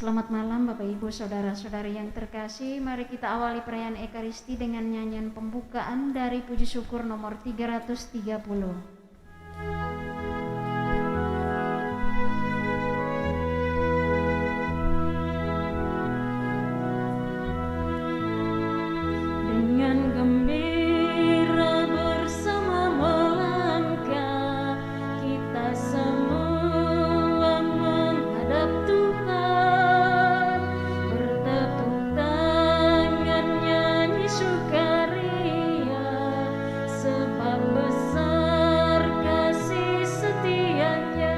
Selamat malam Bapak Ibu Saudara-saudari yang terkasih. Mari kita awali perayaan Ekaristi dengan nyanyian pembukaan dari puji syukur nomor 330. Dengan gembira bersama melangkah, kita semua menghadap Tuhan, bertepuk tangan nyanyi sukaria, sebab besar kasih setianya.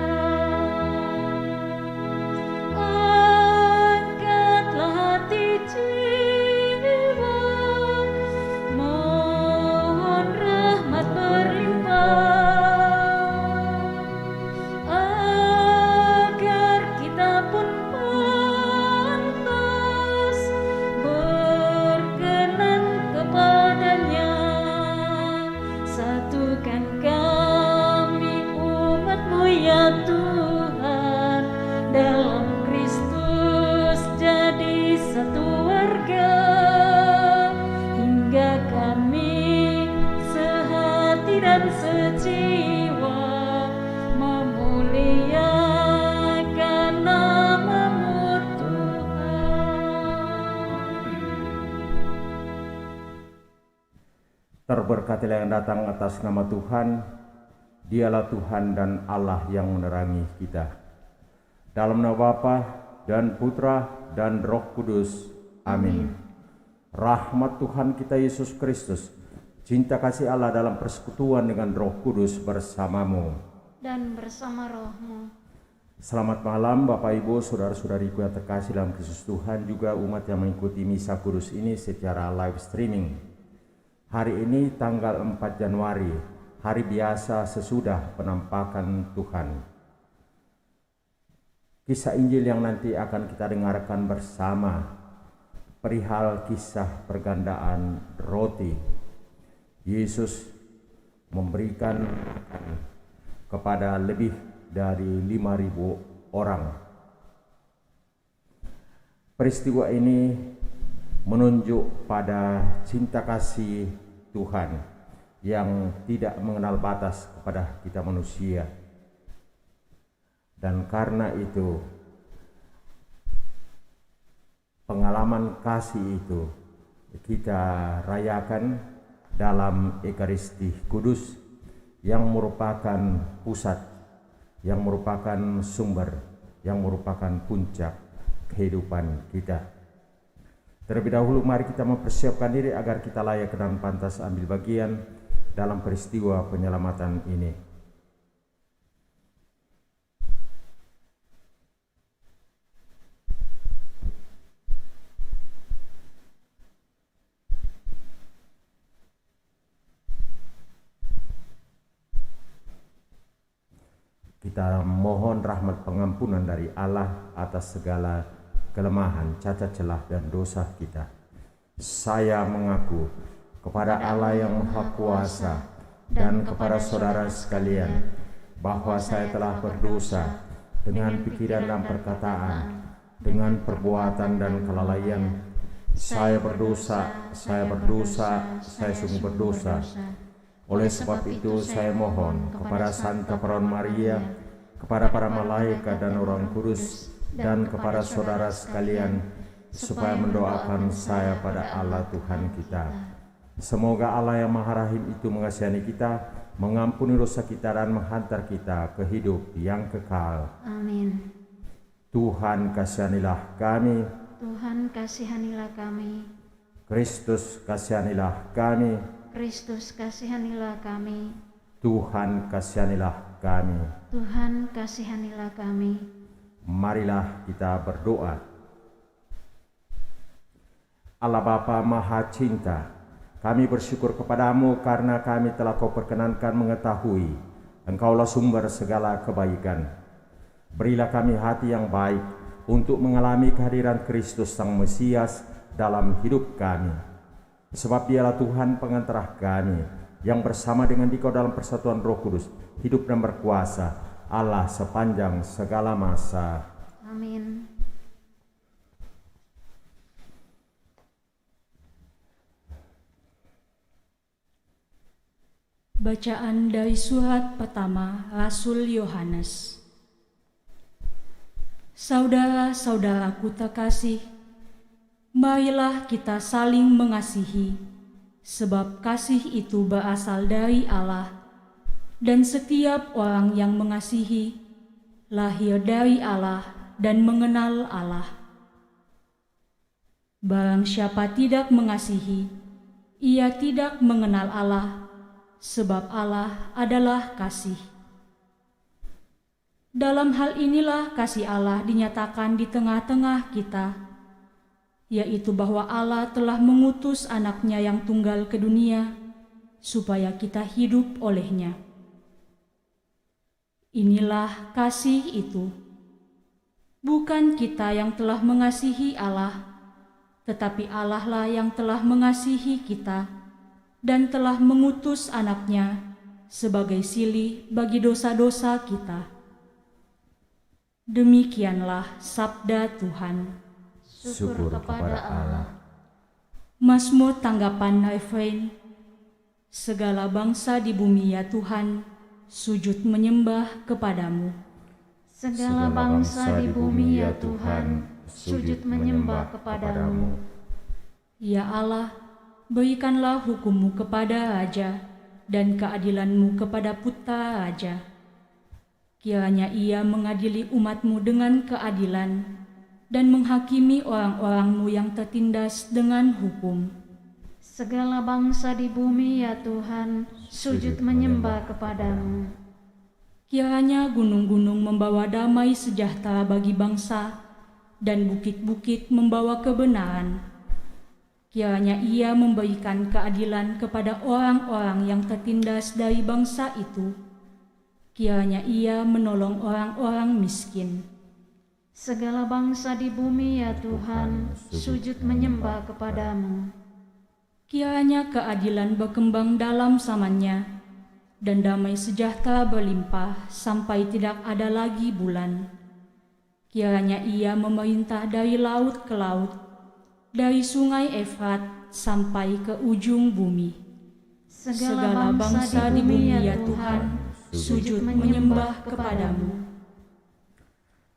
Angkatlah hati jiwa, mohon rahmat berlimpah, agar kita pun pantas berkenan kepadanya. Satukan kami umat-Mu ya Tuhan, dalam Kristus jadi satu warga, hingga kami sehati dan sejiwa memuliakan nama-Mu Tuhan. Terberkatilah yang datang atas nama Tuhan. Dialah Tuhan dan Allah yang menerangi kita. Dalam nama Bapa dan Putra dan Roh Kudus. Amin. Rahmat Tuhan kita Yesus Kristus, cinta kasih Allah dalam persekutuan dengan Roh Kudus bersamamu Dan bersama roh-Mu. Selamat malam Bapak Ibu, saudara-saudariku yang terkasih dalam Kristus Tuhan, juga umat yang mengikuti Misa Kudus ini secara live streaming. Hari ini tanggal 4 Januari, hari biasa sesudah penampakan Tuhan. Kisah Injil yang nanti akan kita dengarkan bersama perihal kisah pergandaan roti. Yesus memberikan kepada lebih dari 5.000 orang. Peristiwa ini menunjuk pada cinta kasih Tuhan yang tidak mengenal batas kepada kita manusia. Dan karena itu, pengalaman kasih itu kita rayakan dalam Ekaristi Kudus yang merupakan pusat, yang merupakan sumber, yang merupakan puncak kehidupan kita. Terlebih dahulu mari kita mempersiapkan diri agar kita layak dan pantas ambil bagian dalam peristiwa penyelamatan ini. Kita mohon rahmat pengampunan dari Allah atas segala kelemahan, cacat celah dan dosa kita. Saya mengaku kepada Allah yang Maha Kuasa dan kepada saudara sekalian bahwa saya telah berdosa dengan pikiran dan perkataan, dengan perbuatan dan kelalaian. Saya berdosa, saya sungguh berdosa. Oleh sebab itu saya mohon kepada Santa Peron Maria, kepada para malaikat dan orang kudus, dan kepada saudara sekalian, supaya mendoakan saya pada Allah Tuhan kita. Semoga Allah yang Maha Rahim itu mengasihani kita, mengampuni dosa kita dan menghantar kita ke hidup yang kekal. Amin. Tuhan kasihanilah kami. Tuhan kasihanilah kami. Kristus kasihanilah kami. Kristus kasihanilah kami. Tuhan kasihanilah kami. Tuhan kasihanilah kami. Marilah kita berdoa. Allah Bapa Maha Cinta, kami bersyukur kepadamu karena kami telah Kau perkenankan mengetahui Engkaulah sumber segala kebaikan. Berilah kami hati yang baik untuk mengalami kehadiran Kristus Sang Mesias dalam hidup kami. Sebab Dialah Tuhan pengantara kami, yang bersama dengan Dikau dalam persatuan Roh Kudus, hidup dan berkuasa, Allah sepanjang segala masa. Amin. Bacaan dari surat pertama Rasul Yohanes. Saudara-saudaraku terkasih, marilah kita saling mengasihi, sebab kasih itu berasal dari Allah, dan setiap orang yang mengasihi lahir dari Allah dan mengenal Allah. Barang siapa tidak mengasihi, ia tidak mengenal Allah, sebab Allah adalah kasih. Dalam hal inilah kasih Allah dinyatakan di tengah-tengah kita, yaitu bahwa Allah telah mengutus anaknya yang tunggal ke dunia, supaya kita hidup olehnya. Inilah kasih itu. Bukan kita yang telah mengasihi Allah, tetapi Allah lah yang telah mengasihi kita, dan telah mengutus anaknya sebagai silih bagi dosa-dosa kita. Demikianlah sabda Tuhan. Syukur kepada Allah. Mazmur tanggapan refrain. Segala bangsa di bumi ya Tuhan, sujud menyembah kepadamu. Segala bangsa di bumi ya Tuhan, sujud menyembah kepadamu. Ya Allah, berikanlah hukum-Mu kepada raja dan keadilan-Mu kepada putra raja. Kiranya ia mengadili umat-Mu dengan keadilan dan menghakimi orang-orang-Mu yang tertindas dengan hukum. Segala bangsa di bumi ya Tuhan, sujud menyembah kepadamu. Kiranya gunung-gunung membawa damai sejahtera bagi bangsa dan bukit-bukit membawa kebenaran. Kiranya ia memberikan keadilan kepada orang-orang yang tertindas dari bangsa itu. Kiranya ia menolong orang-orang miskin. Segala bangsa di bumi ya Tuhan, sujud menyembah kepadamu. Kiranya keadilan berkembang dalam zamannya, dan damai sejahtera berlimpah sampai tidak ada lagi bulan. Kiranya ia memerintah dari laut ke laut, dari sungai Efrat sampai ke ujung bumi. Segala bangsa di bumi ya Tuhan, sujud menyembah kepadamu.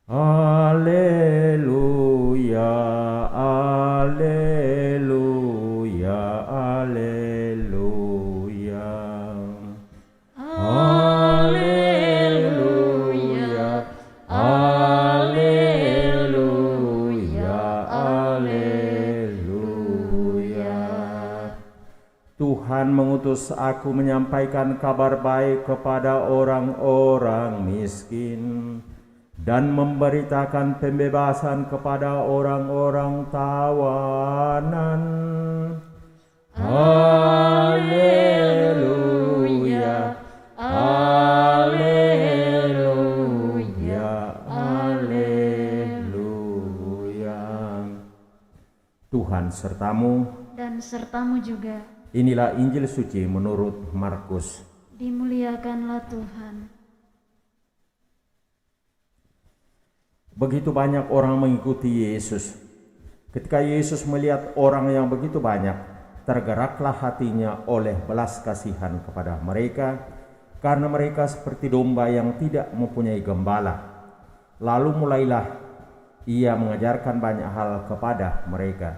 Alleluia, alleluia, alleluia. Alleluia, alleluia, alleluia. Tuhan mengutus aku menyampaikan kabar baik kepada orang-orang miskin dan memberitakan pembebasan kepada orang-orang tawanan. Alleluia, alleluia, alleluia. Tuhan sertamu Dan sertamu juga. Inilah Injil suci menurut Markus. Dimuliakanlah Tuhan. Begitu banyak orang mengikuti Yesus. Ketika Yesus melihat orang yang begitu banyak, tergeraklah hatinya oleh belas kasihan kepada mereka, karena mereka seperti domba yang tidak mempunyai gembala. Lalu mulailah ia mengajarkan banyak hal kepada mereka.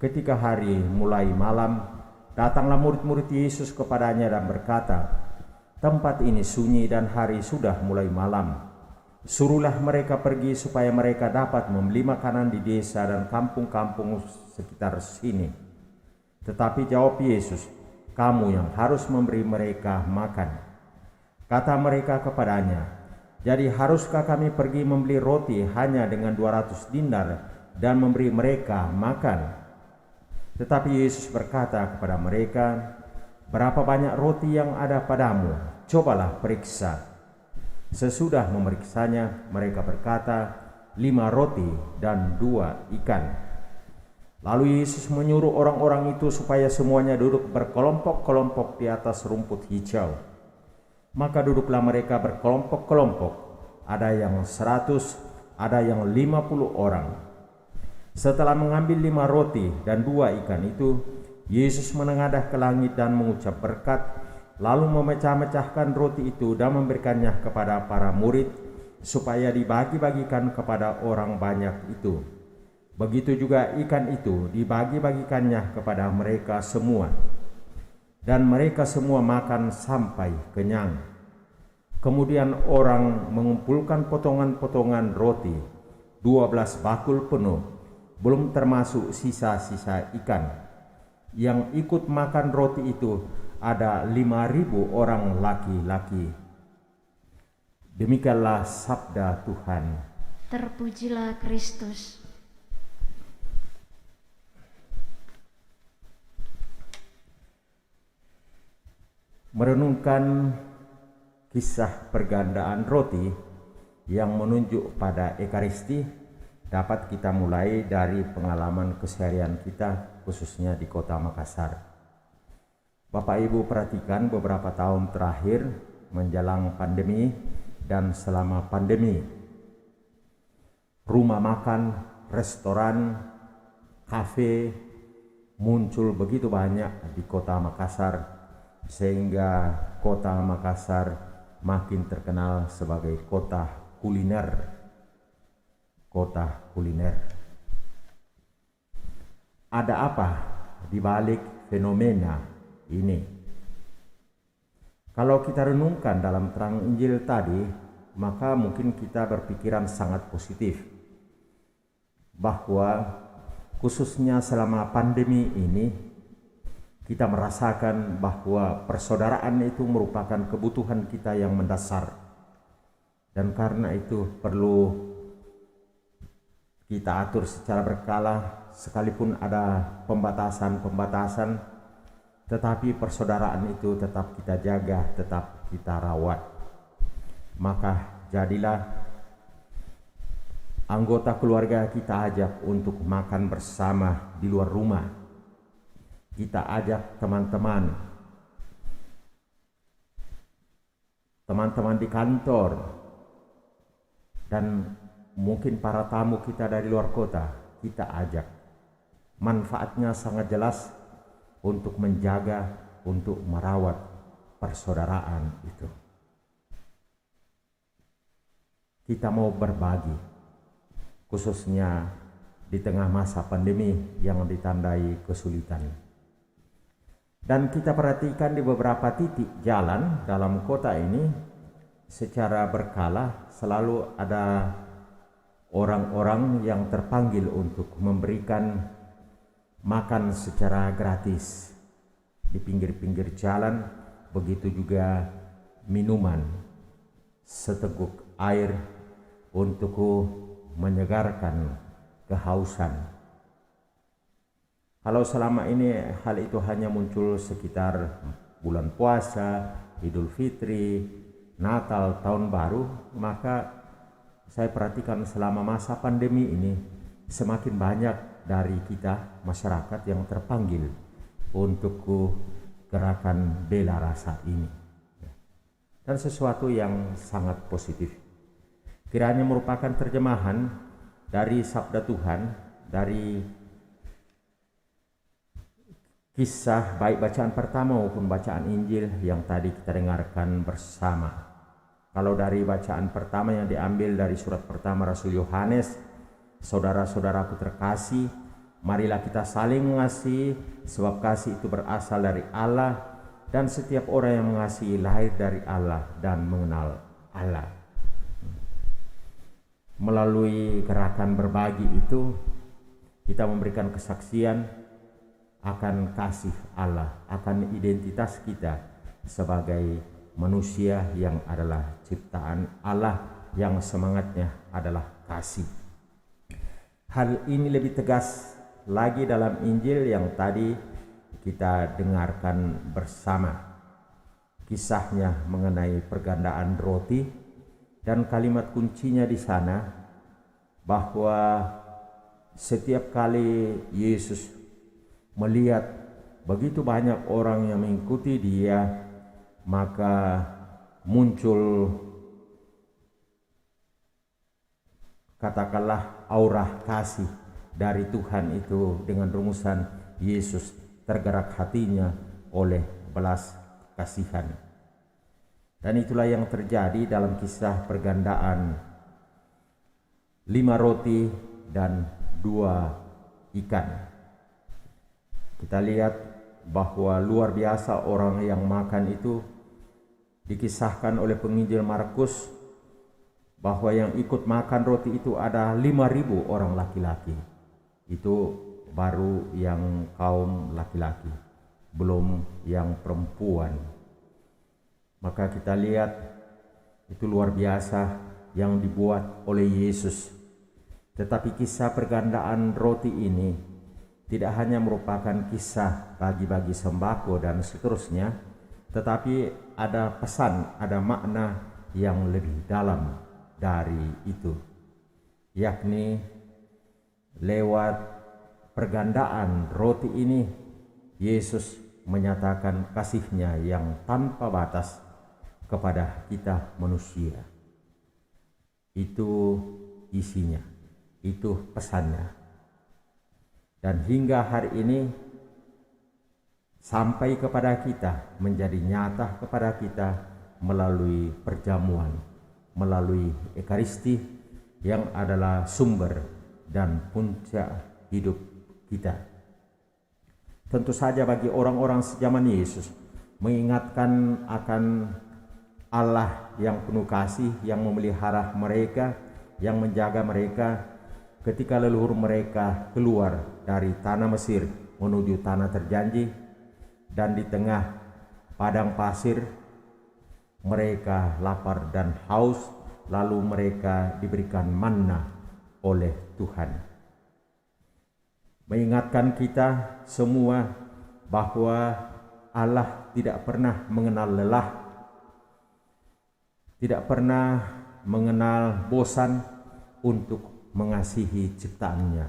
Ketika hari mulai malam, datanglah murid-murid Yesus kepadanya dan berkata, "Tempat ini sunyi dan hari sudah mulai malam. Suruhlah mereka pergi supaya mereka dapat membeli makanan di desa dan kampung-kampung sekitar sini." Tetapi jawab Yesus, "Kamu yang harus memberi mereka makan." Kata mereka kepadanya, "Jadi haruskah kami pergi membeli roti hanya dengan 200 dinar dan memberi mereka makan?" Tetapi Yesus berkata kepada mereka, "Berapa banyak roti yang ada padamu? Cobalah periksa." Sesudah memeriksanya, mereka berkata, 5 roti dan 2 ikan. Lalu Yesus menyuruh orang-orang itu supaya semuanya duduk berkelompok-kelompok di atas rumput hijau. Maka duduklah mereka berkelompok-kelompok, ada yang 100, ada yang 50 orang. Setelah mengambil 5 roti dan 2 ikan itu, Yesus menengadah ke langit dan mengucap berkat. lalu memecah-mecahkan roti itu dan memberikannya kepada para murid supaya dibagi-bagikan kepada orang banyak itu. Begitu juga ikan itu dibagi-bagikannya kepada mereka semua. Dan mereka semua makan sampai kenyang. Kemudian orang mengumpulkan potongan-potongan roti, 12 bakul penuh, belum termasuk sisa-sisa ikan. Yang ikut makan roti itu ada 5.000 orang laki-laki. Demikianlah sabda Tuhan. Terpujilah Kristus. Merenungkan kisah pergandaan roti yang menunjuk pada Ekaristi dapat kita mulai dari pengalaman keseharian kita, khususnya di Kota Makassar. Bapak Ibu perhatikan beberapa tahun terakhir menjelang pandemi dan selama pandemi, rumah makan, restoran, kafe muncul begitu banyak di Kota Makassar, sehingga Kota Makassar makin terkenal sebagai kota kuliner. Kota kuliner. Ada apa di balik fenomena ini? Kalau kita renungkan dalam terang Injil tadi, maka mungkin kita berpikiran sangat positif bahwa khususnya selama pandemi ini kita merasakan bahwa persaudaraan itu merupakan kebutuhan kita yang mendasar, dan karena itu perlu kita atur secara berkala. Sekalipun ada pembatasan-pembatasan, tetapi persaudaraan itu tetap kita jaga, tetap kita rawat. Maka jadilah anggota keluarga kita ajak untuk makan bersama di luar rumah. Kita ajak teman-teman di kantor, dan mungkin para tamu kita dari luar kota, kita ajak. Manfaatnya sangat jelas untuk menjaga, untuk merawat persaudaraan itu. Kita mau berbagi, khususnya di tengah masa pandemi yang ditandai kesulitan. Dan kita perhatikan di beberapa titik jalan dalam kota ini secara berkala selalu ada orang-orang yang terpanggil untuk memberikan makan secara gratis di pinggir-pinggir jalan, begitu juga minuman, seteguk air untuk menyegarkan kehausan. Kalau selama ini hal itu hanya muncul sekitar bulan puasa, Idul Fitri, Natal, Tahun Baru, maka saya perhatikan selama masa pandemi ini semakin banyak dari kita masyarakat yang terpanggil untuk gerakan bela rasa ini. Dan sesuatu yang sangat positif. Kiranya merupakan terjemahan dari sabda Tuhan, dari kisah baik bacaan pertama maupun bacaan Injil yang tadi kita dengarkan bersama. Kalau dari bacaan pertama yang diambil dari surat pertama Rasul Yohanes, saudara-saudaraku terkasih, marilah kita saling mengasihi, sebab kasih itu berasal dari Allah, dan setiap orang yang mengasihi lahir dari Allah dan mengenal Allah. Melalui gerakan berbagi itu, kita memberikan kesaksian akan kasih Allah, akan identitas kita sebagai manusia yang adalah ciptaan Allah, yang semangatnya adalah kasih. Hal ini lebih tegas lagi dalam Injil yang tadi kita dengarkan bersama. Kisahnya mengenai pergandaan roti, dan kalimat kuncinya di sana bahwa setiap kali Yesus melihat begitu banyak orang yang mengikuti dia, maka muncul katakanlah aura kasih dari Tuhan itu, dengan rumusan Yesus tergerak hatinya oleh belas kasihan. Dan itulah yang terjadi dalam kisah pergandaan 5 roti dan 2 ikan. Kita lihat bahwa luar biasa orang yang makan itu. Dikisahkan oleh penginjil Markus bahwa yang ikut makan roti itu ada 5.000 orang laki-laki. Itu baru yang kaum laki-laki, belum yang perempuan. Maka kita lihat itu luar biasa yang dibuat oleh Yesus. Tetapi kisah pergandaan roti ini tidak hanya merupakan kisah bagi-bagi sembako dan seterusnya, tetapi ada pesan, ada makna yang lebih dalam dari itu, yakni lewat pergandaan roti ini Yesus menyatakan kasih-Nya yang tanpa batas kepada kita manusia. Itu isinya, itu pesannya. Dan hingga hari ini sampai kepada kita, menjadi nyata kepada kita melalui perjamuan, melalui Ekaristi yang adalah sumber dan puncak hidup kita. Tentu saja bagi orang-orang sejaman Yesus, mengingatkan akan Allah yang penuh kasih, yang memelihara mereka, yang menjaga mereka ketika leluhur mereka keluar dari tanah Mesir menuju tanah terjanji. Dan di tengah padang pasir mereka lapar dan haus, lalu mereka diberikan manna oleh Tuhan. Mengingatkan kita semua bahwa Allah tidak pernah mengenal lelah, tidak pernah mengenal bosan untuk mengasihi ciptaannya,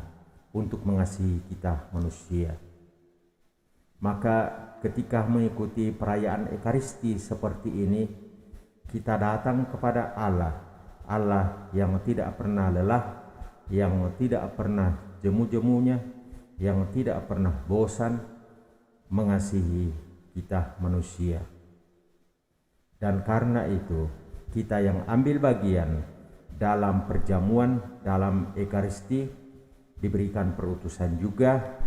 untuk mengasihi kita manusia. Maka ketika mengikuti perayaan Ekaristi seperti ini, kita datang kepada Allah, Allah yang tidak pernah lelah, yang tidak pernah jemu-jemunya, yang tidak pernah bosan mengasihi kita manusia. Dan karena itu, kita yang ambil bagian dalam perjamuan, dalam Ekaristi, diberikan perutusan juga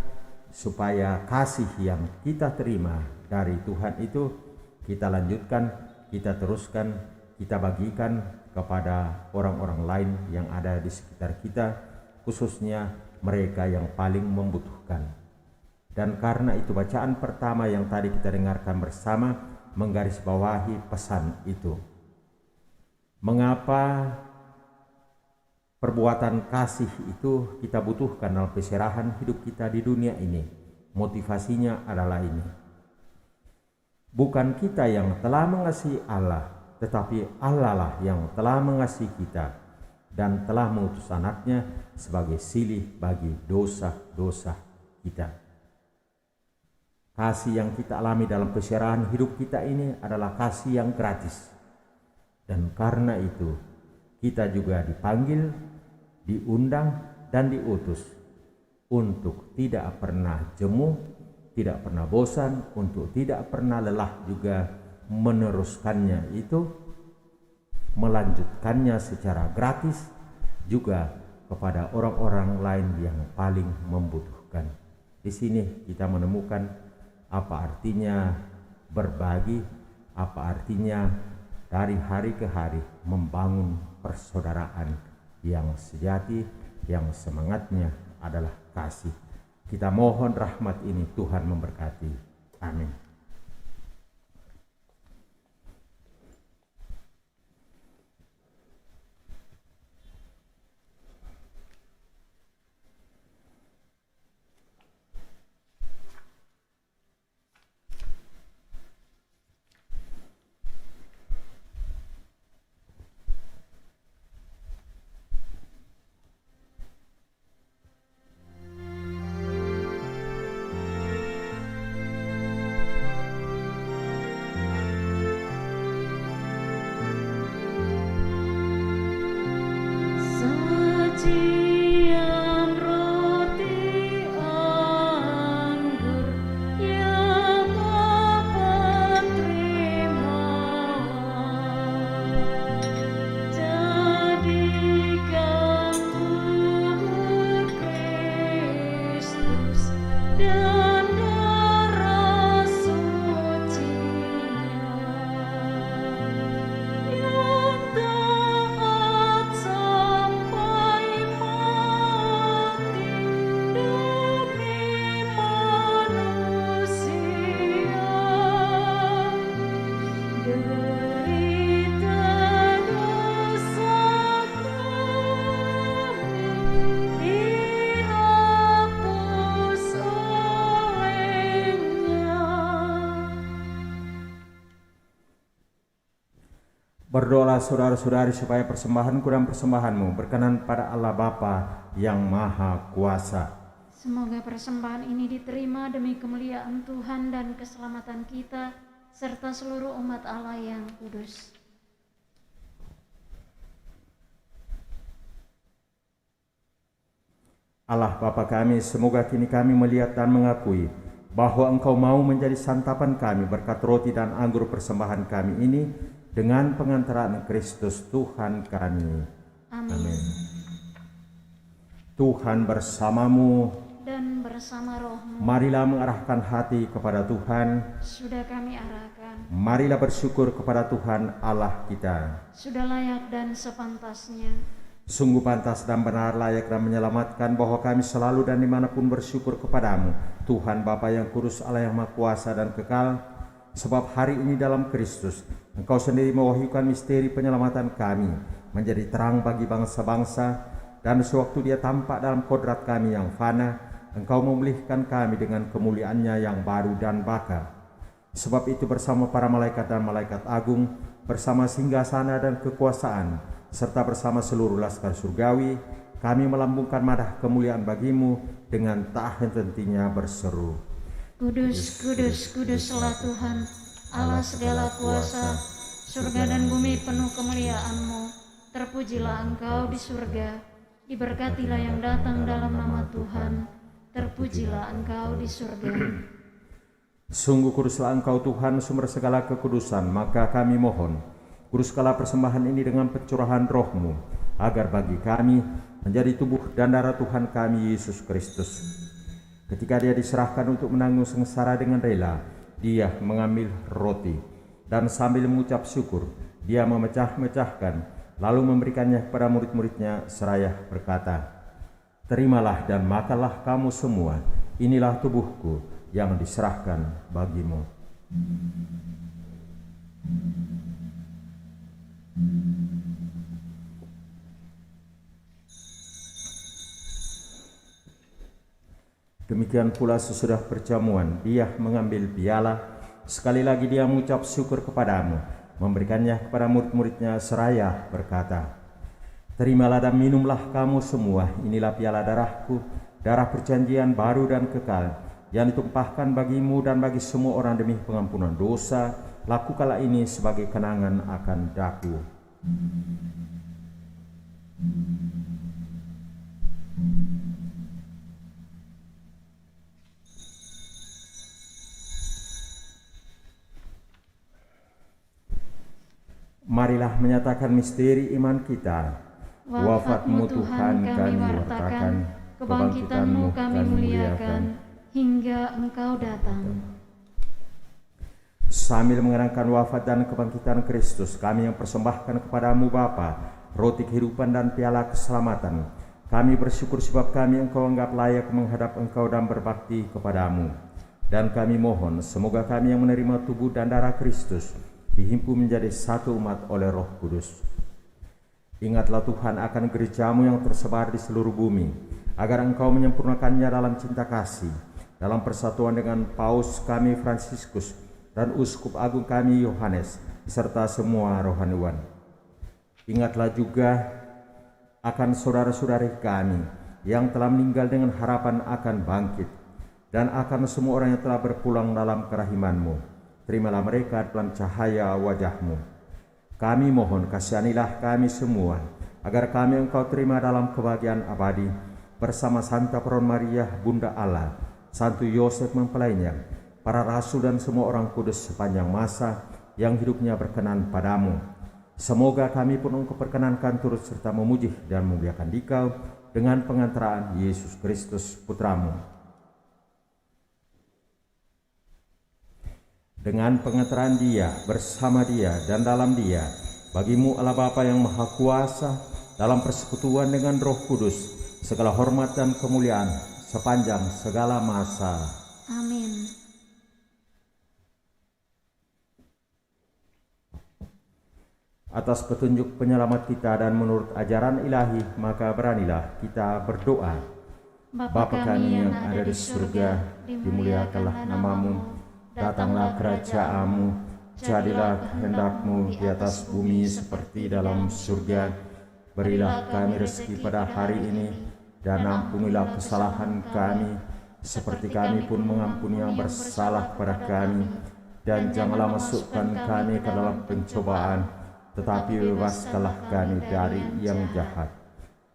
supaya kasih yang kita terima dari Tuhan itu kita lanjutkan, kita teruskan, kita bagikan kepada orang-orang lain yang ada di sekitar kita, khususnya mereka yang paling membutuhkan. Dan karena itu bacaan pertama yang tadi kita dengarkan bersama menggarisbawahi pesan itu. Mengapa perbuatan kasih itu kita butuhkan dalam peserahan hidup kita di dunia ini? Motivasinya adalah ini. Bukan kita yang telah mengasihi Allah, tetapi Allah lah yang telah mengasihi kita dan telah mengutus anaknya sebagai silih bagi dosa-dosa kita. Kasih yang kita alami dalam peserahan hidup kita ini adalah kasih yang gratis. Dan karena itu kita juga dipanggil, diundang, dan diutus untuk tidak pernah jemu, tidak pernah bosan, untuk tidak pernah lelah juga meneruskannya itu, melanjutkannya secara gratis juga kepada orang-orang lain yang paling membutuhkan. Di sini kita menemukan apa artinya berbagi, apa artinya dari hari ke hari membangun persaudaraan yang sejati, yang semangatnya adalah kasih. Kita mohon rahmat ini Tuhan memberkati. Amin. Berdoalah saudara-saudari supaya persembahanku dan persembahanmu berkenan pada Allah Bapa yang Maha Kuasa. Semoga persembahan ini diterima demi kemuliaan Tuhan dan keselamatan kita, serta seluruh umat Allah yang kudus. Allah Bapa kami, semoga kini kami melihat dan mengakui bahwa Engkau mau menjadi santapan kami berkat roti dan anggur persembahan kami ini dengan pengantaran Kristus Tuhan kami. Amin. Tuhan bersamamu Dan bersama rohmu. Marilah mengarahkan hati kepada Tuhan. Sudah kami arahkan. Marilah bersyukur kepada Tuhan Allah kita. Sudah layak dan sepantasnya. Sungguh pantas dan benar, layak dan menyelamatkan bahwa kami selalu dan dimanapun bersyukur kepadamu, Tuhan Bapa yang kudus, Allah yang Maha Kuasa dan kekal. Sebab hari ini dalam Kristus, Engkau sendiri mewahyukan misteri penyelamatan kami, menjadi terang bagi bangsa-bangsa, dan sewaktu Dia tampak dalam kodrat kami yang fana, Engkau memulihkan kami dengan kemuliaan-Nya yang baru dan bakal. Sebab itu bersama para malaikat dan malaikat agung, bersama singgasana dan kekuasaan, serta bersama seluruh laskar surgawi, kami melambungkan madah kemuliaan bagimu dengan tak henti-hentinya berseru, Kudus, kudus, kuduslah Tuhan, Allah segala kuasa, surga dan bumi penuh kemuliaan-Mu. Terpujilah Engkau di surga, diberkatilah yang datang dalam nama Tuhan, terpujilah Engkau di surga. Sungguh kuduslah Engkau Tuhan, sumber segala kekudusan, maka kami mohon, kuduskanlah persembahan ini dengan pencurahan roh-Mu, agar bagi kami menjadi tubuh dan darah Tuhan kami Yesus Kristus. Ketika Dia diserahkan untuk menanggung sengsara dengan rela, Dia mengambil roti, dan sambil mengucap syukur, Dia memecah-mecahkan, lalu memberikannya kepada murid-muridnya seraya berkata, "Terimalah dan makanlah kamu semua, inilah tubuhku yang diserahkan bagimu." Demikian pula sesudah perjamuan, Dia mengambil piala, sekali lagi Dia mengucap syukur kepadamu, memberikannya kepada murid-muridnya seraya berkata, "Terimalah dan minumlah kamu semua, inilah piala darahku, darah perjanjian baru dan kekal, yang ditumpahkan bagimu dan bagi semua orang demi pengampunan dosa. Lakukanlah ini sebagai kenangan akan daku." Marilah menyatakan misteri iman kita. Wafat-Mu Tuhan kami wartakan, kebangkitan-Mu kami muliakan, hingga Engkau datang. Sambil mengenangkan wafat dan kebangkitan Kristus, kami yang persembahkan kepadamu Bapa, roti kehidupan dan piala keselamatan. Kami bersyukur sebab kami Engkau anggap layak menghadap Engkau dan berbakti kepadamu. Dan kami mohon, semoga kami yang menerima tubuh dan darah Kristus dihimpun menjadi satu umat oleh Roh Kudus. Ingatlah Tuhan akan gereja-Mu yang tersebar di seluruh bumi, agar Engkau menyempurnakannya dalam cinta kasih, dalam persatuan dengan Paus kami Fransiskus dan Uskup Agung kami Yohanes, serta semua rohaniwan. Ingatlah juga akan saudara-saudari kami yang telah meninggal dengan harapan akan bangkit, dan akan semua orang yang telah berpulang dalam kerahiman-Mu. Terimalah mereka dalam cahaya wajah-Mu. Kami mohon, kasihanilah kami semua, agar kami Engkau terima dalam kebahagiaan abadi, bersama Santa Peron Maria, Bunda Allah, Santo Yosef mempelainya, para rasul dan semua orang kudus sepanjang masa yang hidupnya berkenan padamu. Semoga kami pun Engkau perkenankan turut serta memuji dan memuliakan Dikau dengan pengantaraan Yesus Kristus Putra-Mu. Dengan pengantaran Dia, bersama Dia, dan dalam Dia, bagi-Mu Allah Bapa yang Maha Kuasa, dalam persekutuan dengan Roh Kudus, segala hormat dan kemuliaan sepanjang segala masa. Amin. Atas petunjuk penyelamat kita dan menurut ajaran ilahi, maka beranilah kita berdoa. Bapa kami yang ada di surga, dimuliakanlah nama-Mu. Datanglah kerajaan-Mu, Jadilah kehendak-Mu di atas bumi seperti dalam surga. Berilah kami rezeki pada hari ini, dan ampunilah kesalahan kami, seperti kami pun mengampuni yang bersalah kepada kami. Dan janganlah masukkan kami ke dalam pencobaan, tetapi bebaskanlah kami dari yang jahat.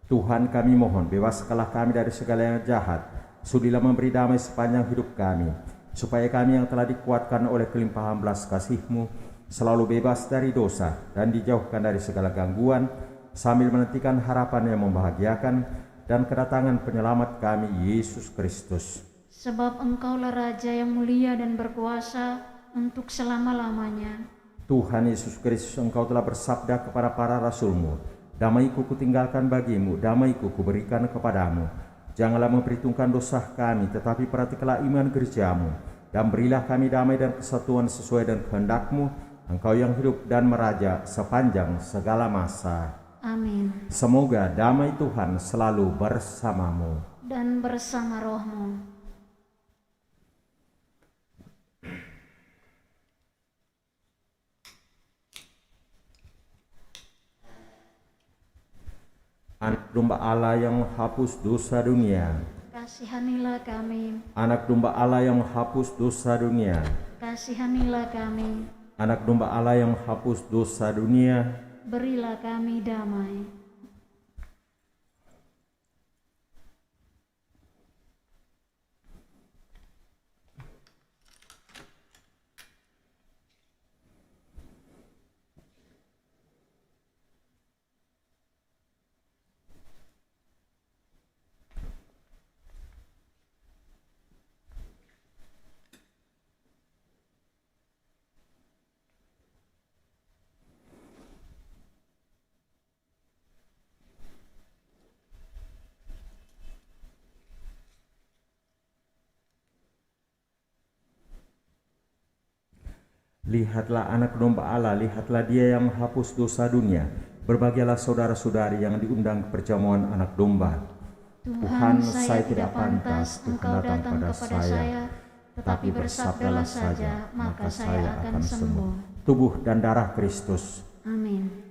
Tuhan, kami mohon, bebaskanlah kami dari segala yang jahat. Sudilah memberi damai sepanjang hidup kami, supaya kami yang telah dikuatkan oleh kelimpahan belas kasih-Mu selalu bebas dari dosa dan dijauhkan dari segala gangguan, sambil menantikan harapan yang membahagiakan dan kedatangan penyelamat kami, Yesus Kristus. Sebab Engkaulah Raja yang mulia dan berkuasa untuk selama-lamanya. Tuhan Yesus Kristus, Engkau telah bersabda kepada para rasul-Mu, damai-Ku kutinggalkan bagimu, damai-Ku kuberikan kepadamu. Janganlah memperhitungkan dosa kami, tetapi perhatikanlah iman gereja-Mu, dan berilah kami damai dan kesatuan sesuai dengan kehendak-Mu, Engkau yang hidup dan meraja sepanjang segala masa. Amin. Semoga damai Tuhan selalu bersamamu. Dan bersama rohmu. Anak domba Allah yang menghapus dosa dunia, Kasihanilah kami. Anak domba Allah yang menghapus dosa dunia, Kasihanilah kami. Anak domba Allah yang menghapus dosa dunia, Berilah kami damai. Lihatlah anak domba Allah, lihatlah Dia yang menghapus dosa dunia. Berbahagialah saudara-saudari yang diundang ke perjamuan anak domba. Tuhan, saya tidak pantas Engkau datang kepada saya, tetapi bersabdalah saja, maka saya akan sembuh. Tubuh dan darah Kristus. Amin.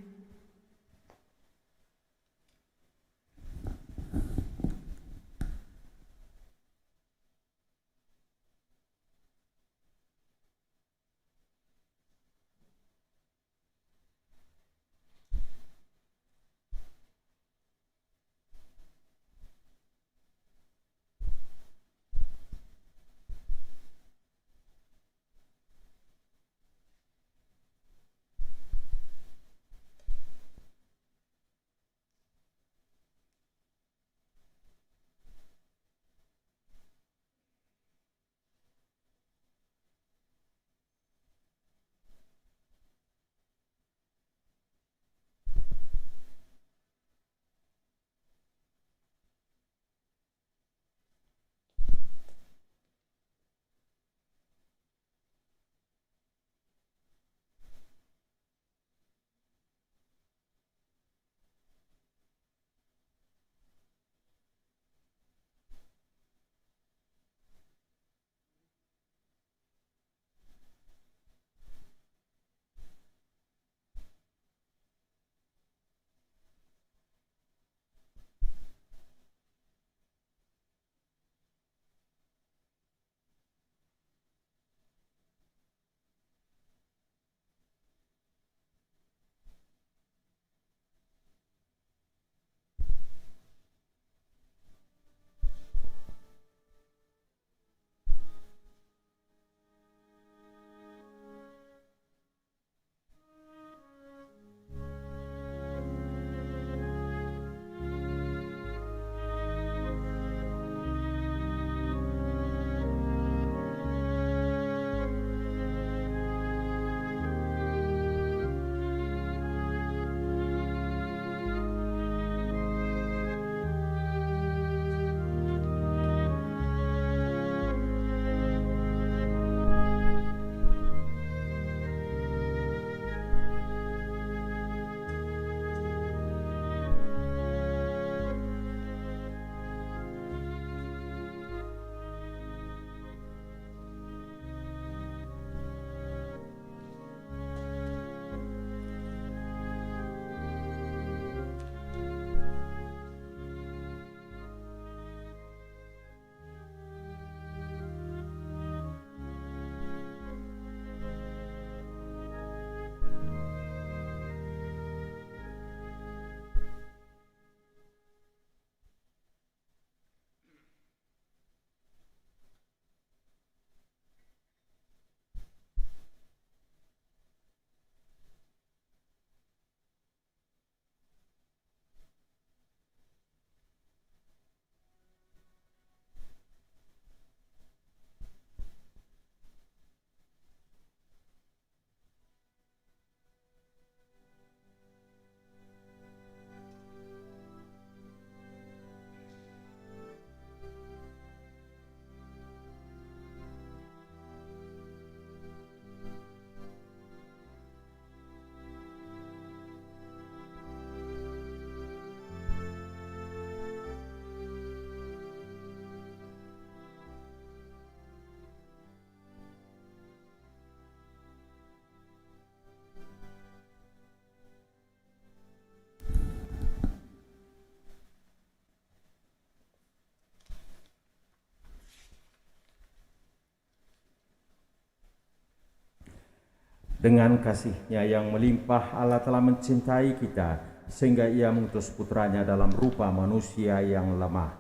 Dengan kasih-Nya yang melimpah, Allah telah mencintai kita sehingga Ia mengutus putranya dalam rupa manusia yang lemah.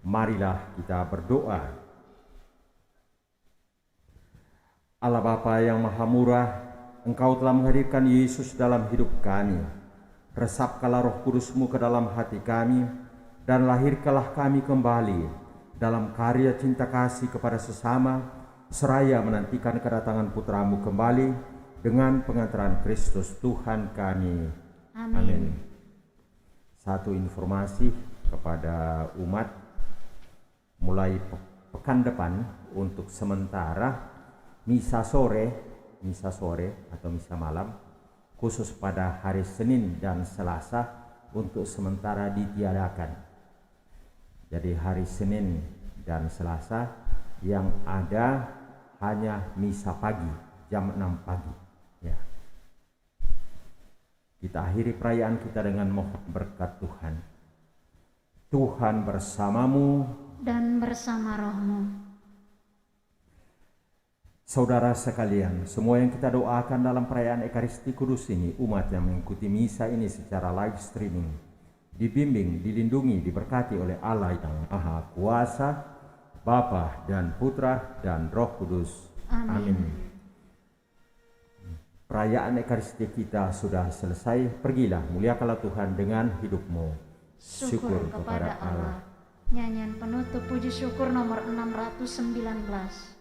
Marilah kita berdoa. Allah Bapa yang Maha Murah, Engkau telah menghadirkan Yesus dalam hidup kami. Resapkanlah Roh Kudus-Mu ke dalam hati kami, dan lahirkanlah kami kembali dalam karya cinta kasih kepada sesama, seraya menantikan kedatangan Putra-Mu kembali dengan pengantaran Kristus Tuhan kami. Amin. Satu informasi kepada umat, mulai pekan depan untuk sementara misa sore atau misa malam khusus pada hari Senin dan Selasa untuk sementara ditiadakan. Jadi hari Senin dan Selasa yang ada hanya misa pagi jam 6 pagi. Ya. Kita akhiri perayaan kita dengan mohon berkat Tuhan. Tuhan bersamamu dan bersama rohmu. Saudara sekalian, semua yang kita doakan dalam perayaan Ekaristi Kudus ini, umat yang mengikuti misa ini secara live streaming, dibimbing, dilindungi, diberkati oleh Allah yang Maha Kuasa, Bapa dan Putra dan Roh Kudus. Amin. Perayaan Ekaristi kita sudah selesai. Pergilah, muliakanlah Tuhan dengan hidupmu. Syukur kepada Allah. Nyanyian penutup puji syukur nomor 619.